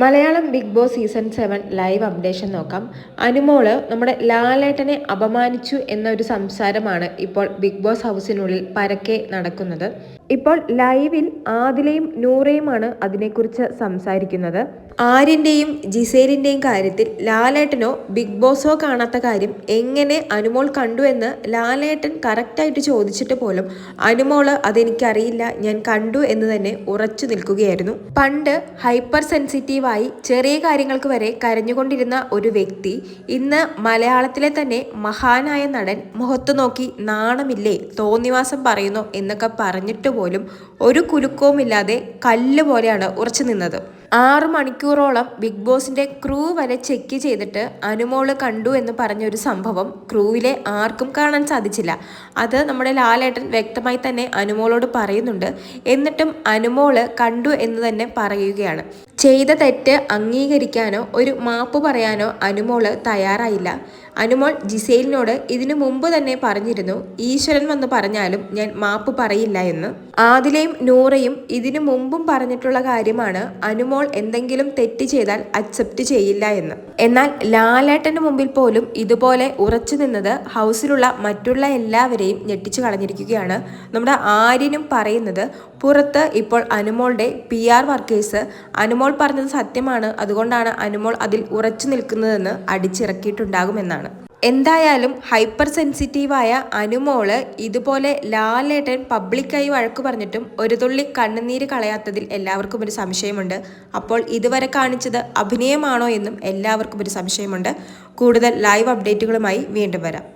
Malayalam Big Boss season 7 live updation നോക്കാം. അനുമോള് നമ്മുടെ ലാലേട്ടനെ അപമാനിച്ചു എന്നൊരു സംസാരമാണ് ഇപ്പോൾ ബിഗ് ബോസ് ഹൗസിനുള്ളിൽ പരക്കെ നടക്കുന്നത്. ഇപ്പോൾ ലൈവിൽ ആദിലയും നൂറയുമാണ് അതിനെക്കുറിച്ച് സംസാരിക്കുന്നത്. ആര്യൻ്റെയും ജിസേലിൻ്റെയും കാര്യത്തിൽ ലാലേട്ടനോ ബിഗ് ബോസോ കാണാത്ത കാര്യം എങ്ങനെ അനുമോൾ കണ്ടു എന്ന് ലാലേട്ടൻ കറക്റ്റായിട്ട് ചോദിച്ചിട്ട് പോലും അനുമോള് അതെനിക്കറിയില്ല, ഞാൻ കണ്ടു എന്ന് തന്നെ ഉറച്ചു നിൽക്കുകയായിരുന്നു. പണ്ട് ഹൈപ്പർ സെൻസിറ്റീവായി ചെറിയ കാര്യങ്ങൾക്ക് വരെ കരഞ്ഞുകൊണ്ടിരുന്ന ഒരു വ്യക്തി ഇന്ന് മലയാളത്തിലെ തന്നെ മഹാനായ നടൻ മുഖത്ത് നോക്കി നാണമില്ലേ, തോന്നിവാസം പറയുന്നു എന്നൊക്കെ പറഞ്ഞിട്ട് പോലും ഒരു കുലുക്കവുമില്ലാതെ കല്ല് പോലെയാണ് ഉറച്ചു നിന്നത്. 6 മണിക്കൂറോളം ബിഗ് ബോസിന്റെ ക്രൂ വരെ ചെക്ക് ചെയ്തിട്ട് അനുമോള് കണ്ടു എന്ന് പറഞ്ഞൊരു സംഭവം ക്രൂവിലെ ആർക്കും കാണാൻ സാധിച്ചില്ല. അത് നമ്മുടെ ലാലേട്ടൻ വ്യക്തമായി തന്നെ അനുമോളോട് പറയുന്നുണ്ട്. എന്നിട്ടും അനുമോള് കണ്ടു എന്ന് തന്നെ പറയുകയാണ്. ചെയ്ത തെറ്റ് അംഗീകരിക്കാനോ ഒരു മാപ്പ് പറയാനോ അനുമോള് തയ്യാറായില്ല. അനുമോൾ ജിസേലിനോട് ഇതിനു മുമ്പ് തന്നെ പറഞ്ഞിരുന്നു, ഈശ്വരൻ വന്ന് പറഞ്ഞാലും ഞാൻ മാപ്പ് പറയില്ല എന്ന്. ആദിലയും നൂറയും ഇതിനു മുമ്പും പറഞ്ഞിട്ടുള്ള കാര്യമാണ് അനുമോൾ എന്തെങ്കിലും തെറ്റ് ചെയ്താൽ അക്സെപ്റ്റ് ചെയ്യില്ല എന്ന്. എന്നാൽ ലാലേട്ടന് മുമ്പിൽ പോലും ഇതുപോലെ ഉറച്ചു നിന്നത് ഹൗസിലുള്ള മറ്റുള്ള എല്ലാവരെയും ഞെട്ടിച്ചു കളഞ്ഞിരിക്കുകയാണ്. നമ്മുടെ ആര്യനും പറയുന്നത് പുറത്ത് ഇപ്പോൾ അനുമോളുടെ PR വർക്കേഴ്സ് അനുമോൾ പറഞ്ഞത് സത്യമാണ്, അതുകൊണ്ടാണ് അനുമോൾ അതിൽ ഉറച്ചു നിൽക്കുന്നതെന്ന് അടിച്ചിറക്കിയിട്ടുണ്ടാകുമെന്നാണ്. എന്തായാലും ഹൈപ്പർ സെൻസിറ്റീവായ അനുമോള് ഇതുപോലെ ലാലേട്ടൻ പബ്ലിക്കായി വഴക്ക് പറഞ്ഞിട്ടും ഒരു തുള്ളി കണ്ണുനീര് കളയാത്തതിൽ എല്ലാവർക്കും ഒരു സംശയമുണ്ട്. അപ്പോൾ ഇതുവരെ കാണിച്ചത് അഭിനയമാണോ എന്നും എല്ലാവർക്കും ഒരു സംശയമുണ്ട്. കൂടുതൽ ലൈവ് അപ്ഡേറ്റുകളുമായി വീണ്ടും വരാം.